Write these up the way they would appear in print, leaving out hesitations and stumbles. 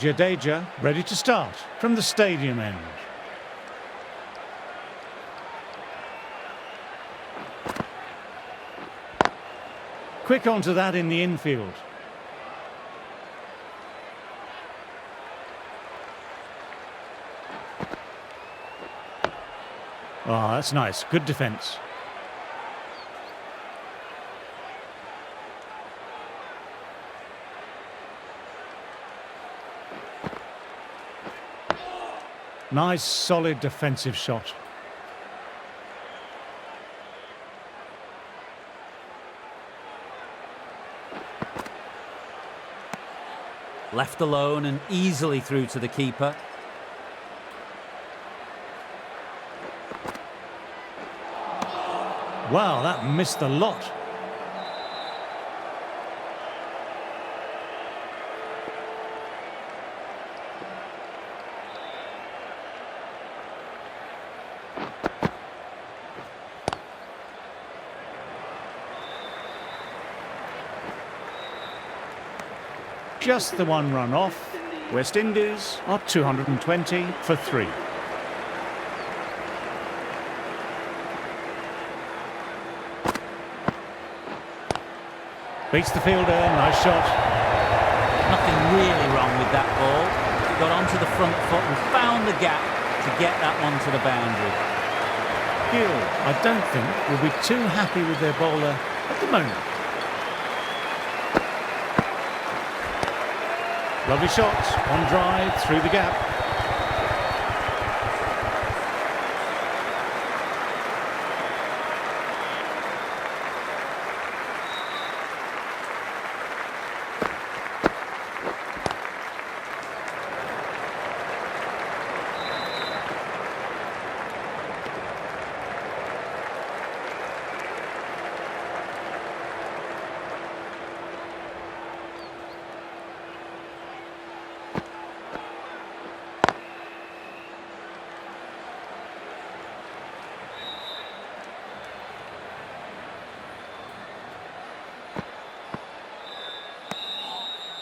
Jadeja ready to start from the stadium end. Quick onto that in the infield. Oh, that's nice. Good defence. Nice, solid defensive shot. Left alone and easily through to the keeper. Wow, that missed the lot. Just the one run off. West Indies are 220 for 3. Beats the fielder, nice shot. Nothing really wrong with that ball. Got onto the front foot and found the gap to get that one to the boundary. Gill, I don't think, will be too happy with their bowler at the moment. Lovely shot, on drive, through the gap.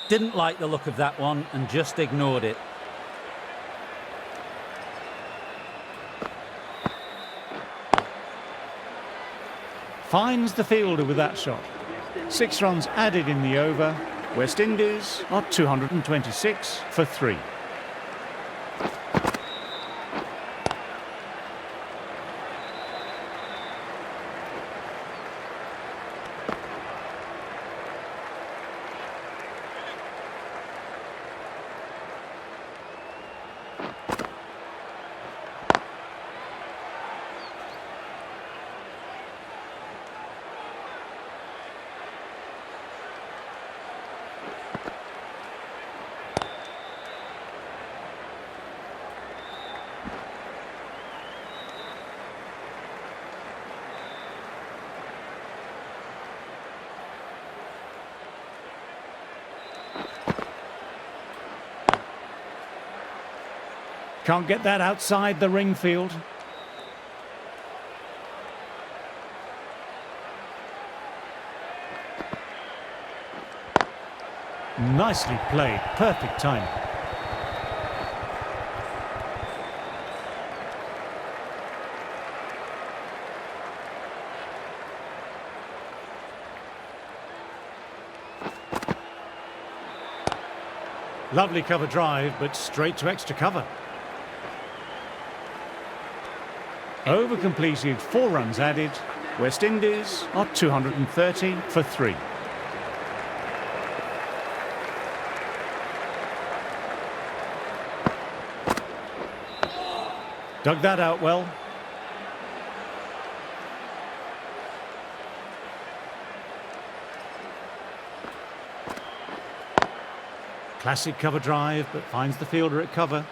Didn't like the look of that one and just ignored it. Finds the fielder with that shot. 6 runs added in the over. West Indies are 226 for 3. Can't get that outside the ring field. Nicely played, perfect time. Lovely cover drive, but straight to extra cover. Over completed, 4 runs added. West Indies are 230 for 3. Dug that out well. Classic cover drive, but finds the fielder at cover.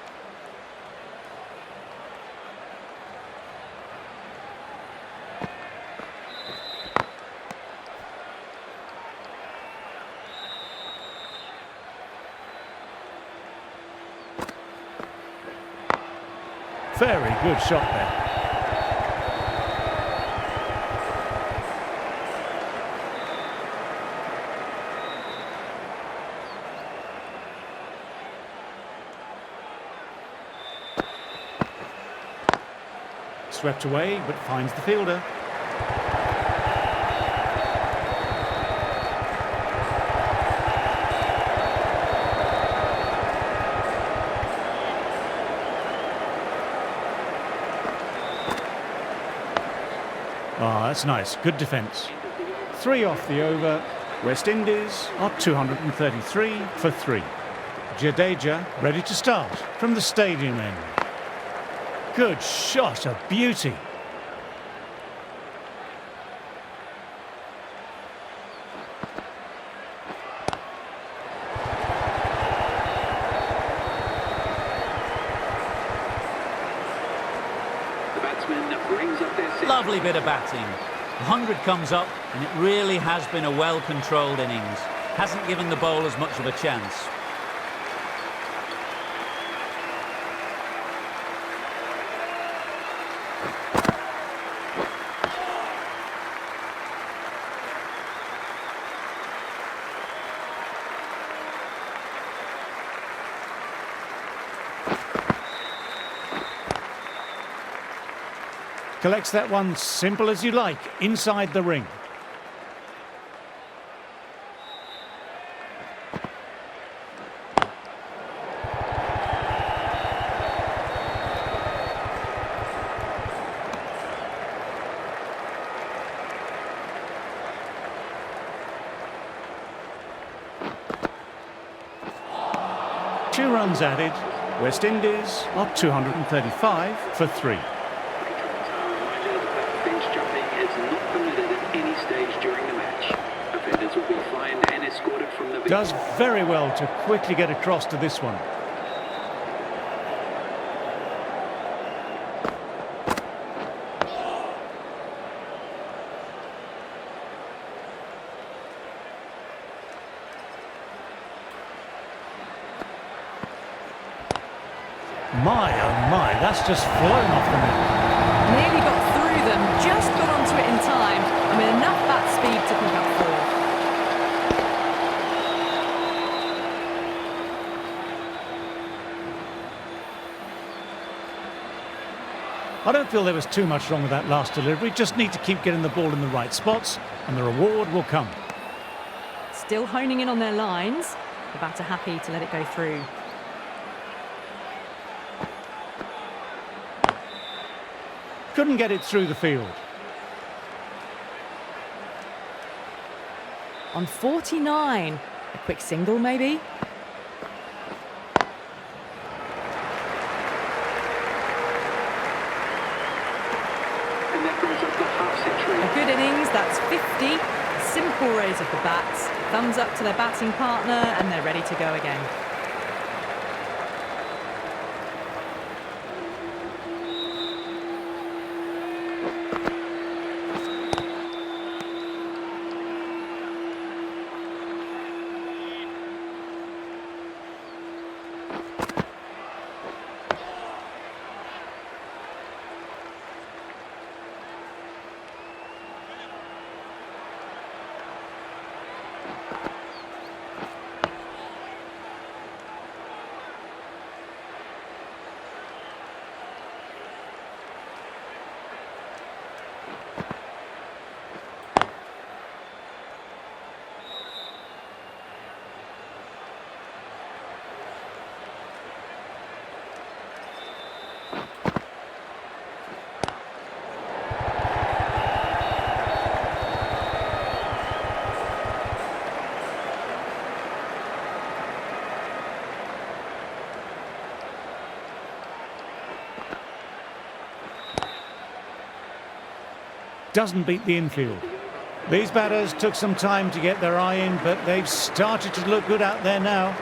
Very good shot there. Swept away, but finds the fielder. Ah, that's nice. Good defence. 3 off the over. West Indies are 233 for 3. Jadeja ready to start from the stadium end. Good shot, a beauty. The batsman brings up their centre. Lovely bit of batting. 100 comes up, and it really has been a well-controlled innings. Hasn't given the bowlers much of a chance. Collects that one simple as you like, inside the ring. Two runs added. West Indies are 235 for 3. Bench jumping is not permitted at any stage during the match. Offenders will be fined and escorted from the venue. Does very well to quickly get across to this one. My, oh my, that's just flown off the net. Nearly got through them, just got onto it in time, and with enough bat speed to pick up 4. I don't feel there was too much wrong with that last delivery. Just need to keep getting the ball in the right spots, and the reward will come. Still honing in on their lines. The batter happy to let it go through. Couldn't get it through the field. On 49. A quick single, maybe? And that brings up the half-century. A good innings, that's 50. A simple raise of the bats. Thumbs up to their batting partner, and they're ready to go again. Doesn't beat the infield. These batters took some time to get their eye in, but they've started to look good out there now.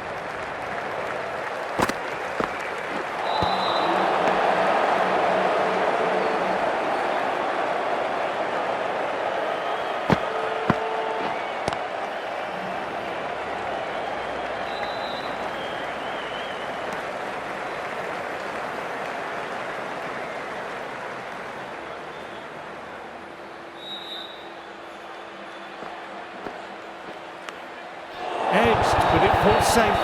Edged, but it falls safe.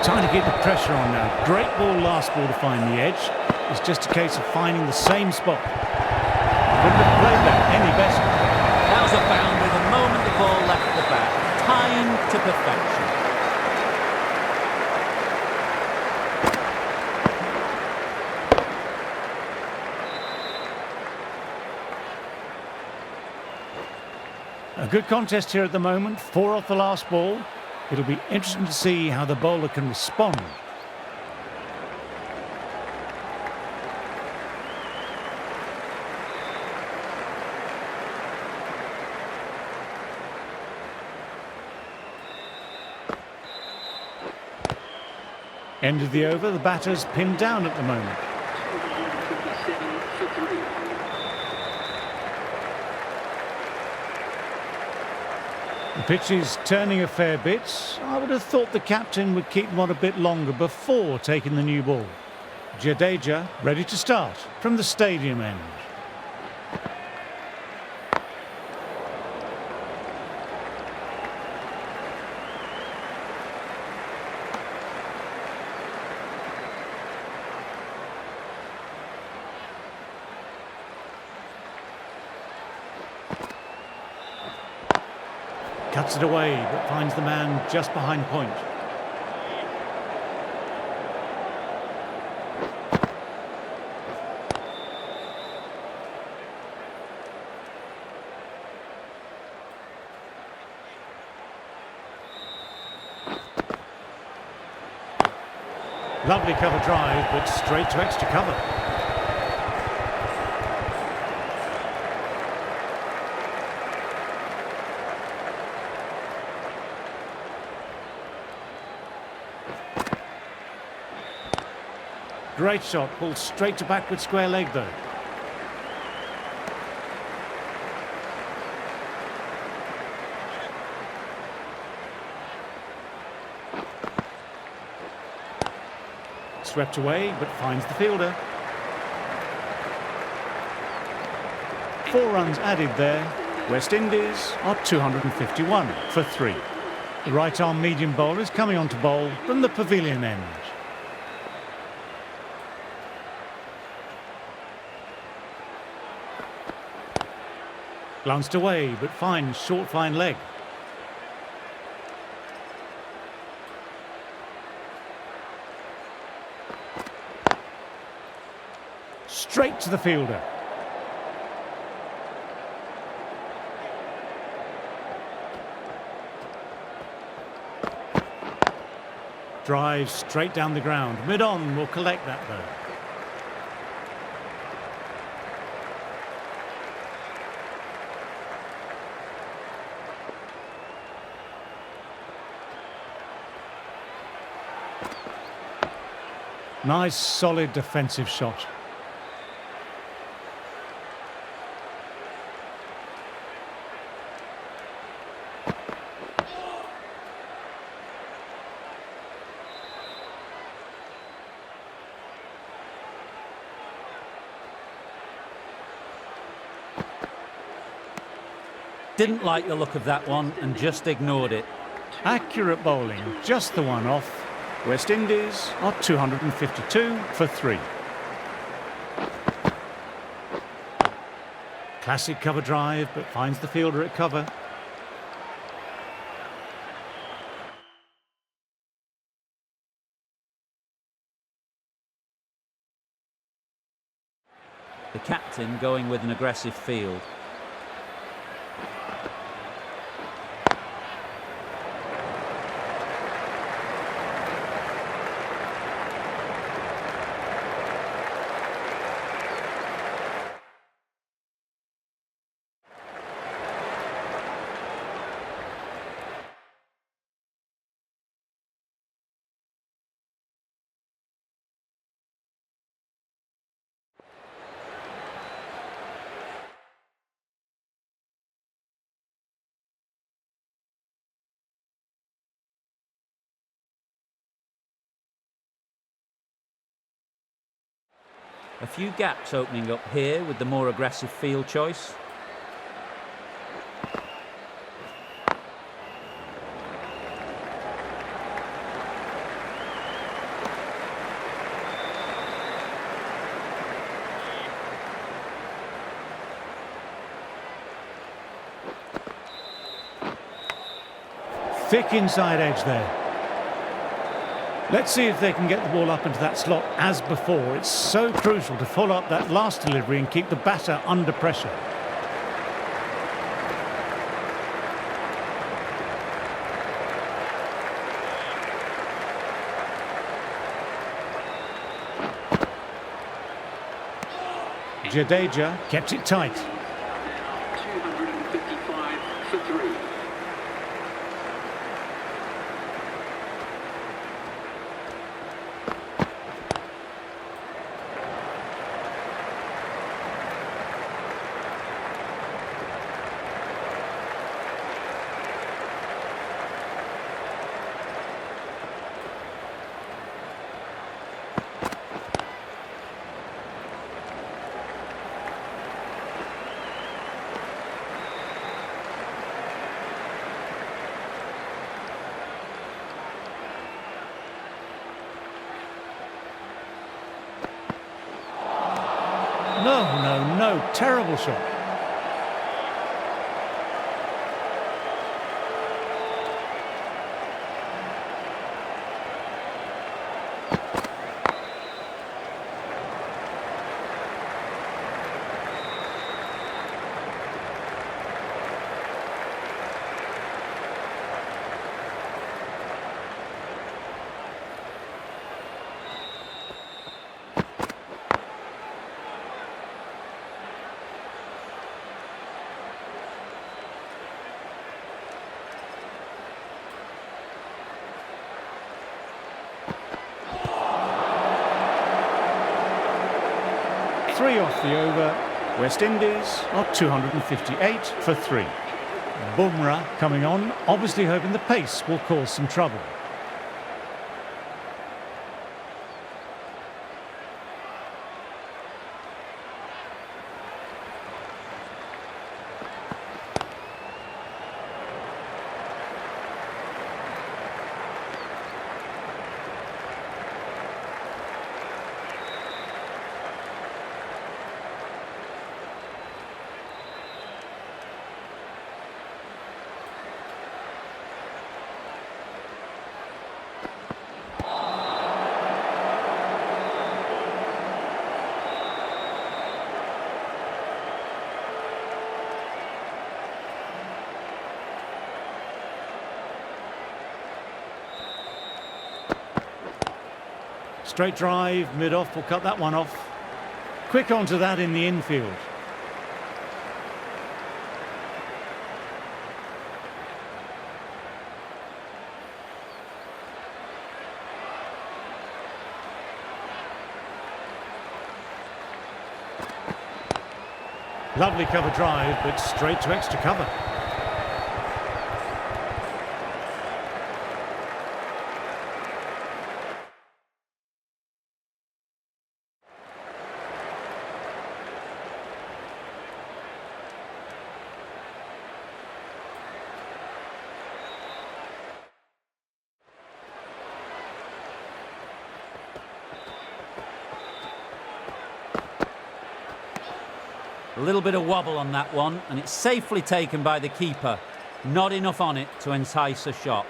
Trying to keep the pressure on now. Great ball last ball to find the edge. It's just a case of finding the same spot. Couldn't have played that any better. That was a boundary the moment the ball left the bat. Timed to perfection. A good contest here at the moment, 4 off the last ball. It'll be interesting to see how the bowler can respond. End of the over, the batter's pinned down at the moment. 257 for 3. The pitch is turning a fair bit. I would have thought the captain would keep them on a bit longer before taking the new ball. Jadeja ready to start from the stadium end. Cuts it away, but finds the man just behind point. Lovely cover drive, but straight to extra cover. Great shot, pulled straight to backward square leg though. Swept away, but finds the fielder. 4 runs added there. West Indies are 251 for 3. The right-arm medium bowler is coming on to bowl from the pavilion end. Glanced away, but finds short fine leg. Straight to the fielder. Drives straight down the ground. Mid-on will collect that though. Nice, solid defensive shot. Didn't like the look of that one and just ignored it. Accurate bowling, just the one off. West Indies are 252 for 3. Classic cover drive, but finds the fielder at cover. The captain going with an aggressive field. A few gaps opening up here with the more aggressive field choice. Thick inside edge there. Let's see if they can get the ball up into that slot as before. It's so crucial to follow up that last delivery and keep the batter under pressure. Jadeja kept it tight. Now 255 for 3. No, terrible shot. Three off the over. West Indies are 258 for 3. Bumrah coming on, obviously hoping the pace will cause some trouble. Straight drive, mid-off, will cut that one off. Quick onto that in the infield. Lovely cover drive, but straight to extra cover. A little bit of wobble on that one, and it's safely taken by the keeper. Not enough on it to entice a shot.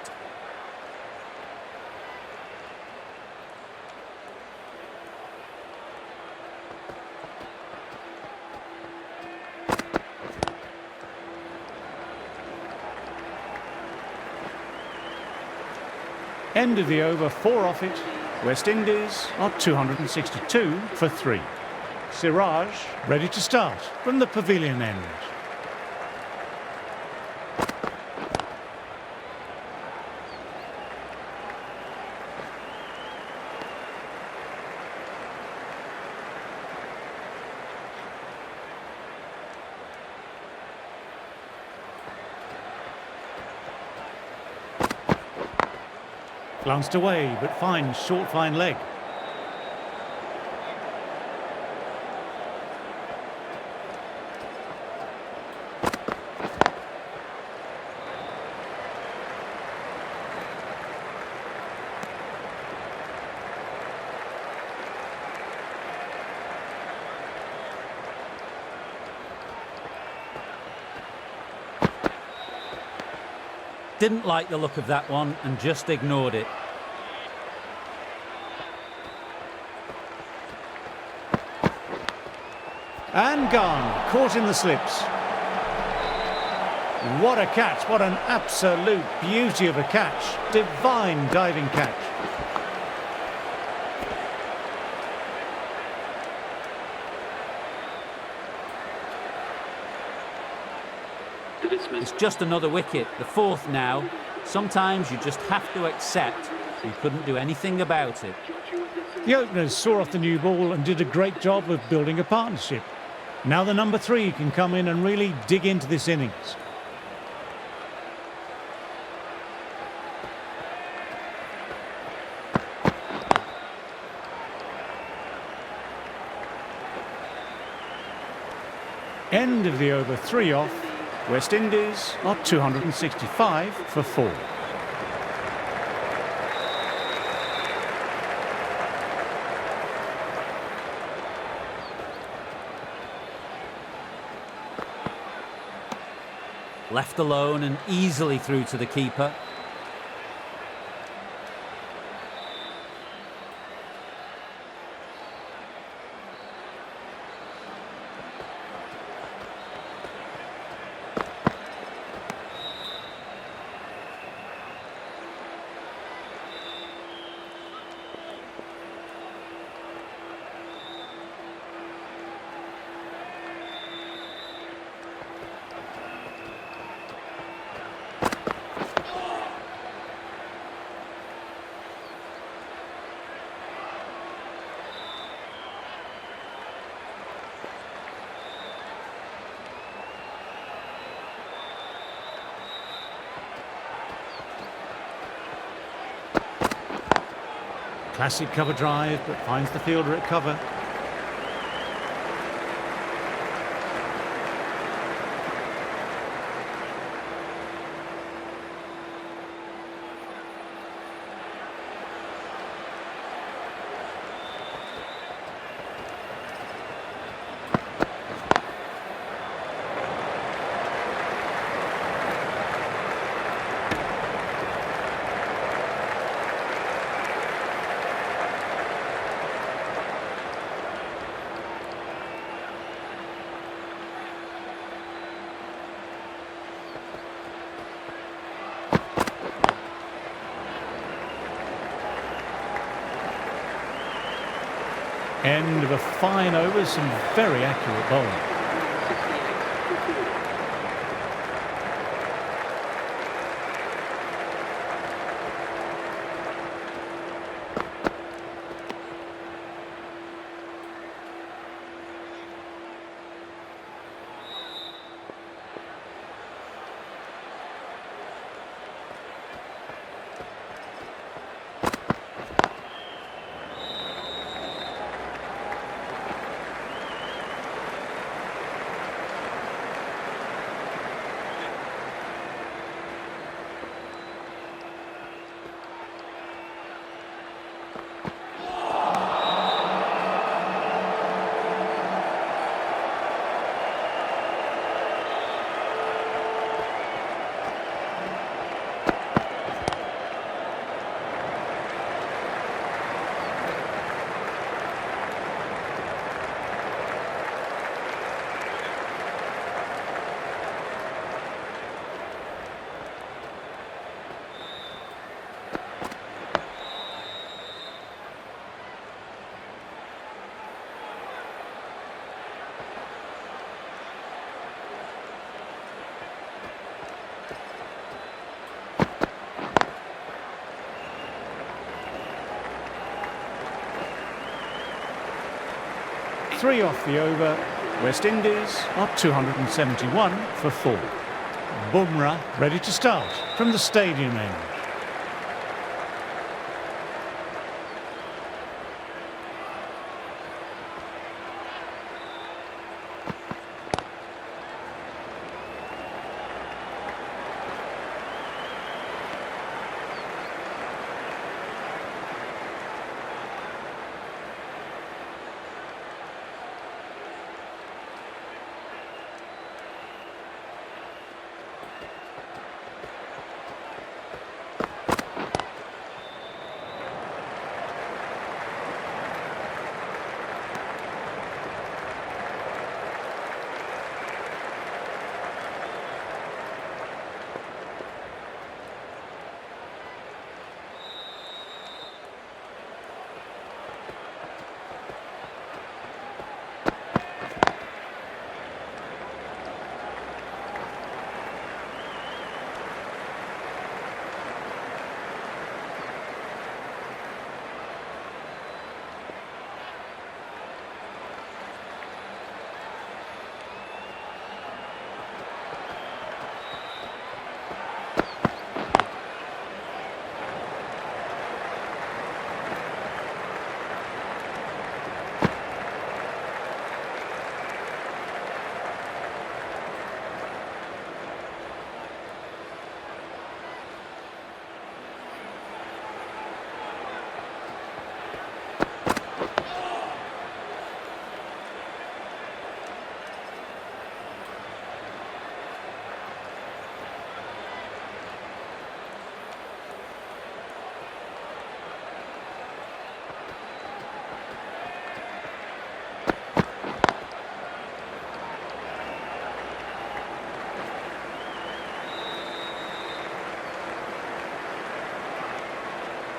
End of the over, 4 off it. West Indies are 262 for 3. Siraj ready to start from the pavilion end. Glanced away, but finds short fine leg. Didn't like the look of that one and just ignored it. And gone, caught in the slips. What a catch, what an absolute beauty of a catch. Divine diving catch. The dismissal. It's just another wicket, the fourth now. Sometimes you just have to accept you couldn't do anything about it. The openers saw off the new ball and did a great job of building a partnership. Now the number 3 can come in and really dig into this innings. End of the over, 3 off. West Indies are 265 for 4. Left alone and easily through to the keeper. Classic cover drive, but finds the fielder at cover. End of a fine over, some very accurate bowling. 68 for 4. Three off the over. West Indies are 271 for 4. Bumrah ready to start from the stadium end.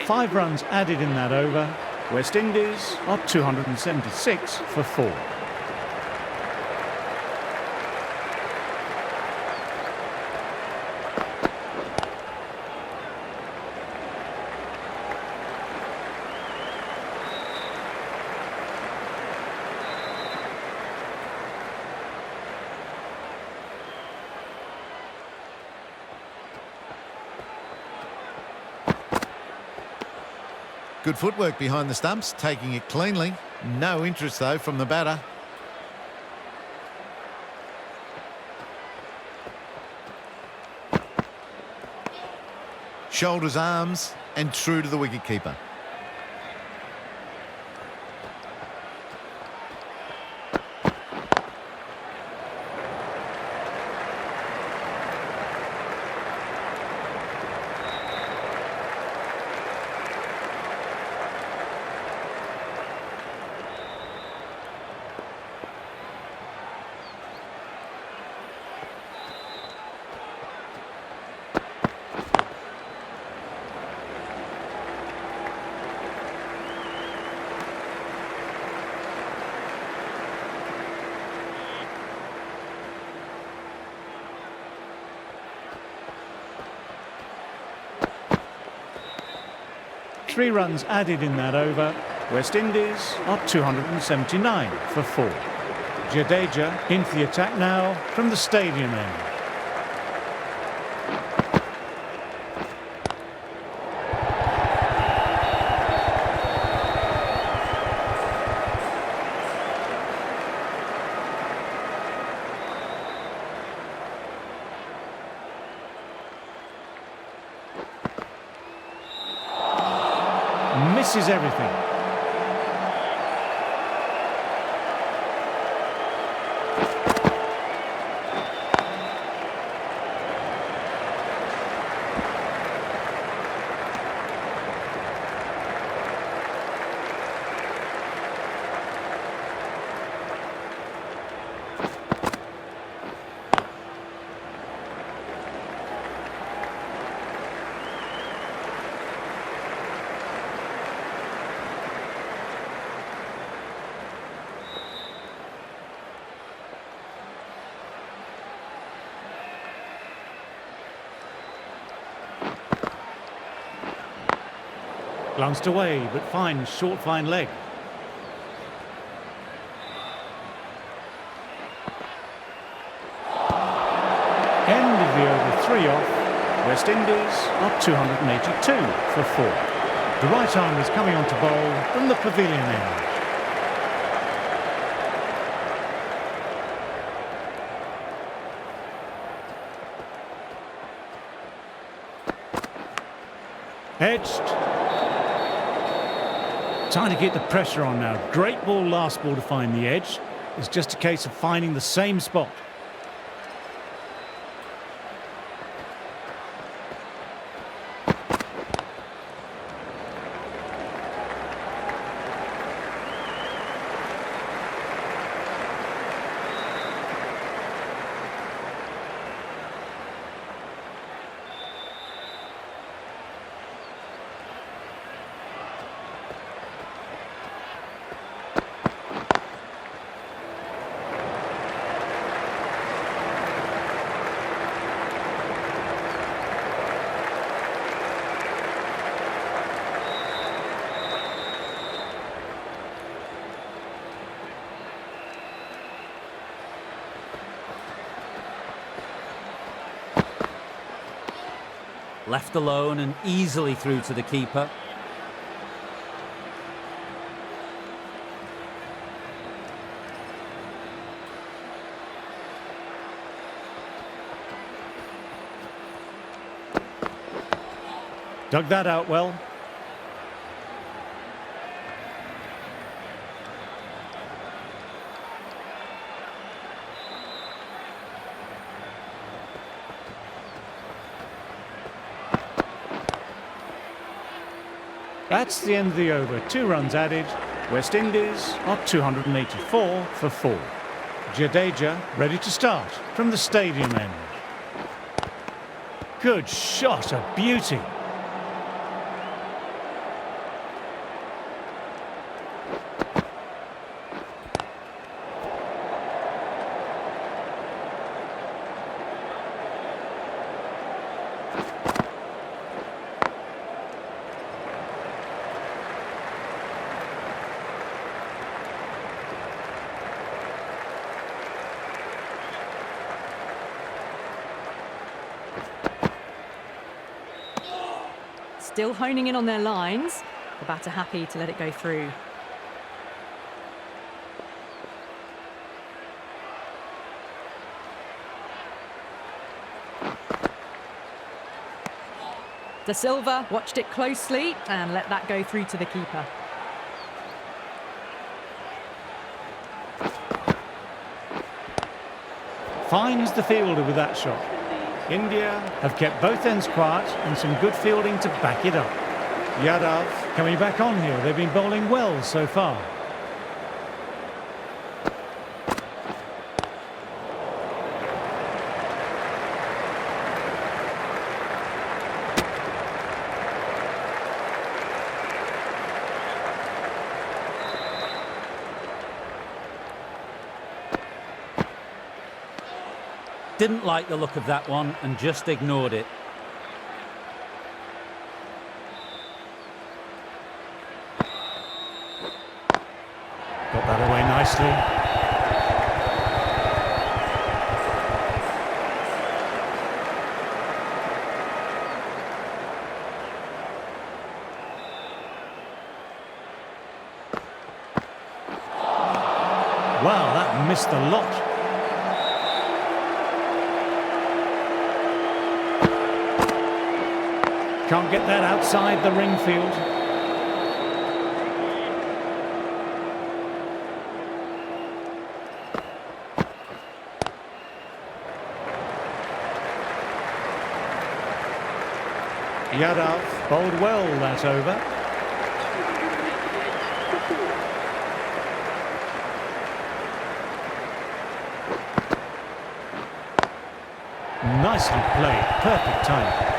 5 runs added in that over. West Indies are 276 for 4. Good footwork behind the stumps, taking it cleanly. No interest, though, from the batter. Shoulders, arms, and true to the wicketkeeper. Three runs added in that over. West Indies are 279 for 4. Jadeja into the attack now from the stadium end. Misses everything. Glanced away, but finds short fine leg. End of the over, 3 off. West Indies are 282 for 4. The right arm is coming on to bowl from the pavilion end. Edged. Time to get the pressure on now. Great ball, last ball to find the edge. It's just a case of finding the same spot. Left alone and easily through to the keeper. Dug that out well. That's the end of the over. 2 runs added. West Indies are 284 for 4. Jadeja ready to start from the stadium end. Good shot, a beauty. Still honing in on their lines. The batter happy to let it go through. De Silva watched it closely and let that go through to the keeper. Finds the fielder with that shot. India have kept both ends quiet and some good fielding to back it up. Yadav coming back on here. They've been bowling well so far. Didn't like the look of that one and just ignored it. Got that away nicely. Wow, that missed a lot. Can't get that outside the ring field. Yadav bowled well that over. Nicely played, perfect time.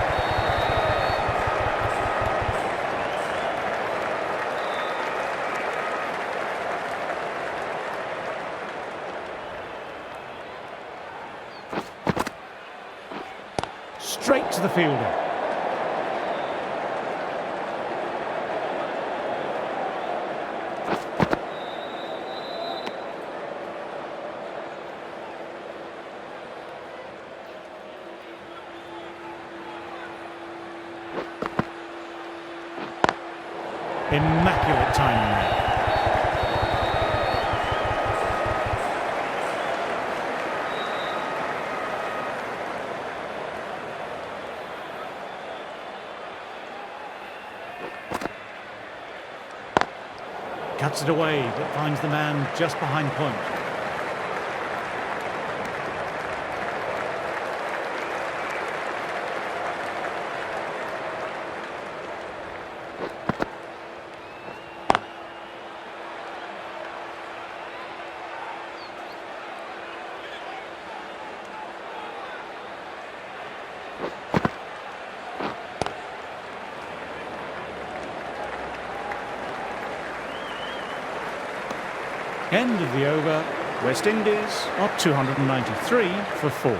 Straight to the fielder. Immaculate timing there. Cuts it away, but finds the man just behind point. End of the over. West Indies are 293 for 4.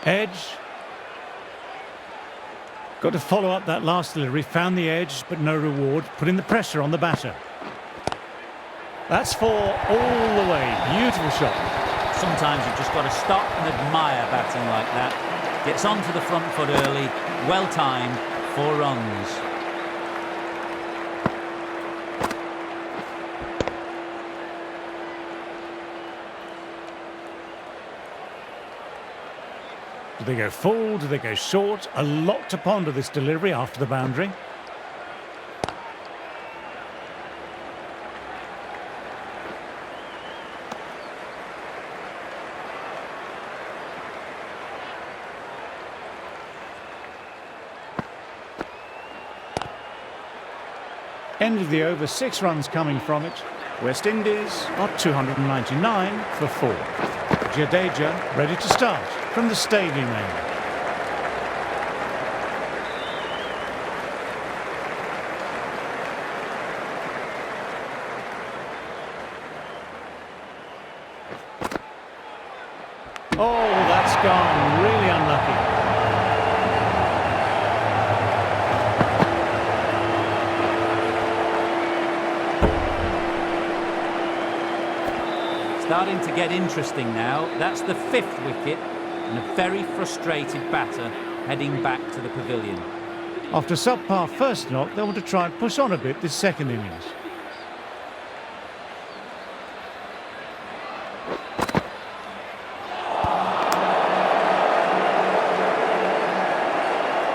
Edge. Got to follow up that last delivery. Found the edge, but no reward. Putting the pressure on the batter. That's 4 all the way. Beautiful shot. Sometimes you've just got to stop and admire batting like that. Gets onto the front foot early. Well timed. 4 runs. Do they go full? Do they go short? A lot to ponder this delivery after the boundary. End of the over, 6 runs coming from it. West Indies are 299 for 4. Jadeja ready to start from the stadium end. Oh, that's gone. Really unlucky. Starting to get interesting now. That's the 5th wicket and a very frustrated batter heading back to the pavilion. After subpar first knock, they want to try and push on a bit this second innings.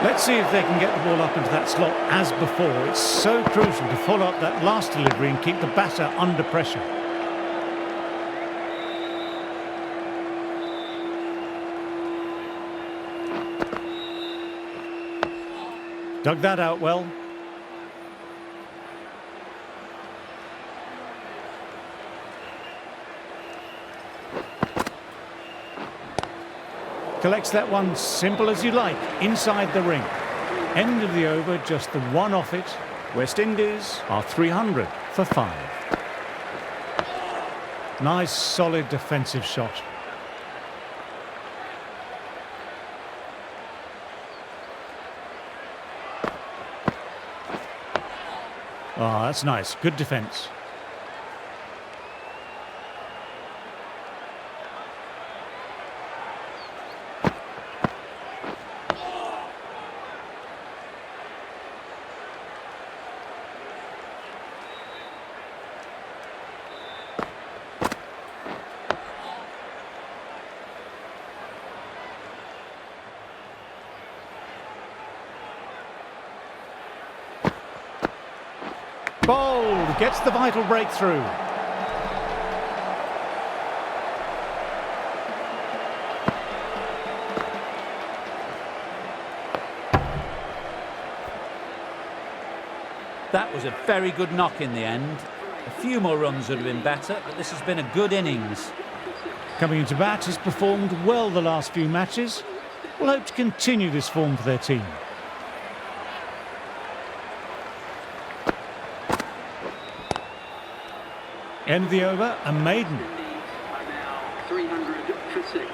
Let's see if they can get the ball up into that slot as before. It's so crucial to follow up that last delivery and keep the batter under pressure. Dug that out well. Collects that one simple as you like, inside the ring. End of the over, just the one off it. West Indies are 300 for 5. Nice, solid defensive shot. Oh, that's nice. Good defence. Bowled, gets the vital breakthrough. That was a very good knock in the end. A few more runs would have been better, but this has been a good innings. Coming into bat, has performed well the last few matches. Will hope to continue this form for their team. End of the over, a maiden. Are now 300 for 6.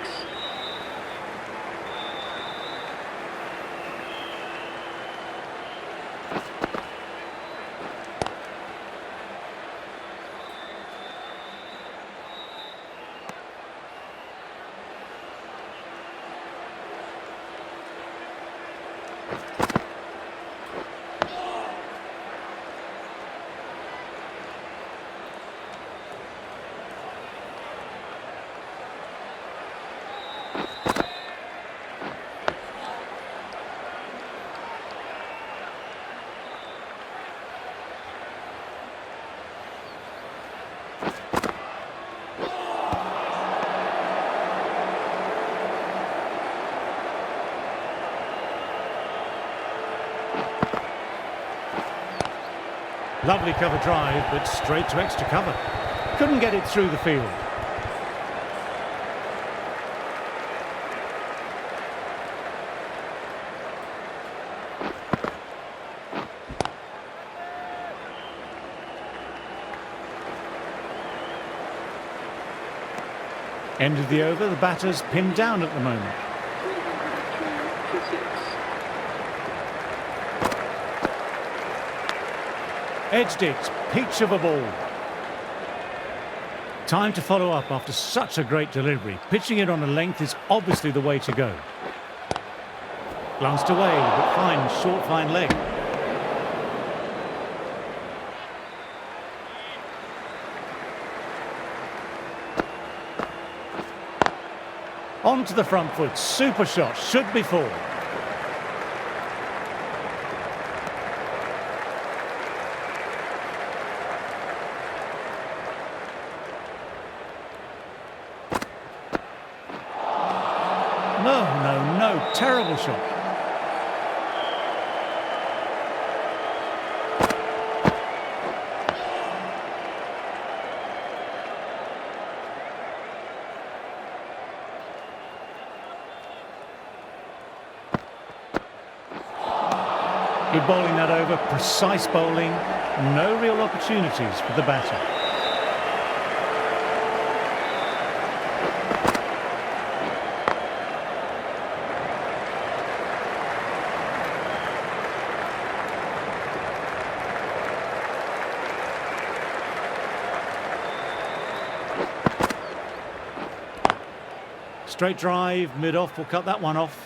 Lovely cover drive, but straight to extra cover. Couldn't get it through the field. End of the over, the batter's pinned down at the moment. 302 for 6. Edged it, peach of a ball. Time to follow up after such a great delivery. Pitching it on a length is obviously the way to go. Glanced away, but fine, short, fine leg. On to the front foot, super shot, should be 4. No, terrible shot. Good bowling that over, precise bowling, no real opportunities for the batter. Straight drive, mid-off, will cut that one off.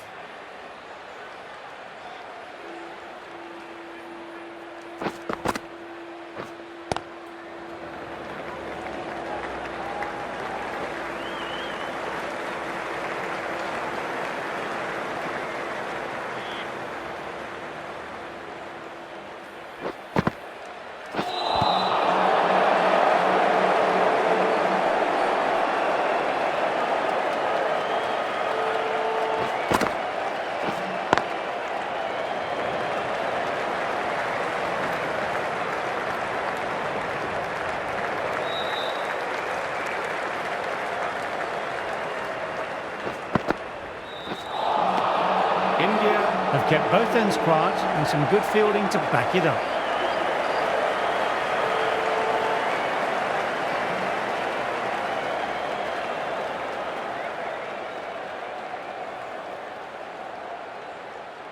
India have kept both ends quiet and some good fielding to back it up.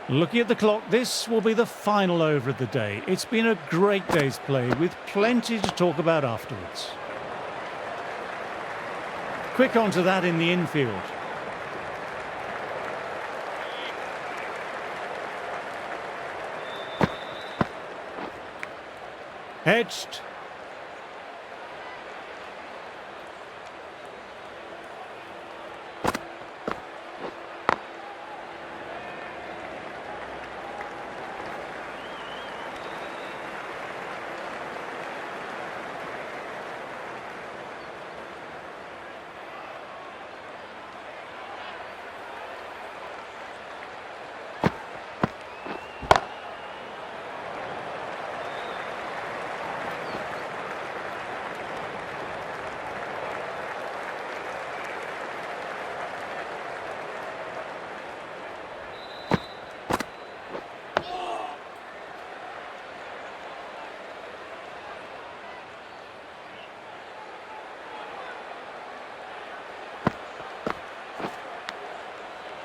Looking at the clock, this will be the final over of the day. It's been a great day's play with plenty to talk about afterwards. Quick onto that in the infield. Edged.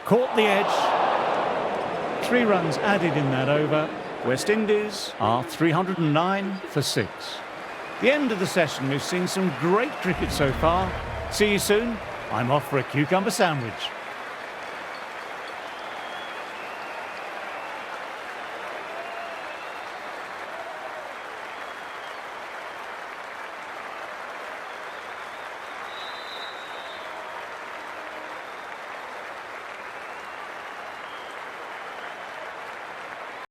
Caught the edge. 3 runs added in that over. West Indies are 309 for 6. The end of the session. We've seen some great cricket so far. See you soon. I'm off for a cucumber sandwich.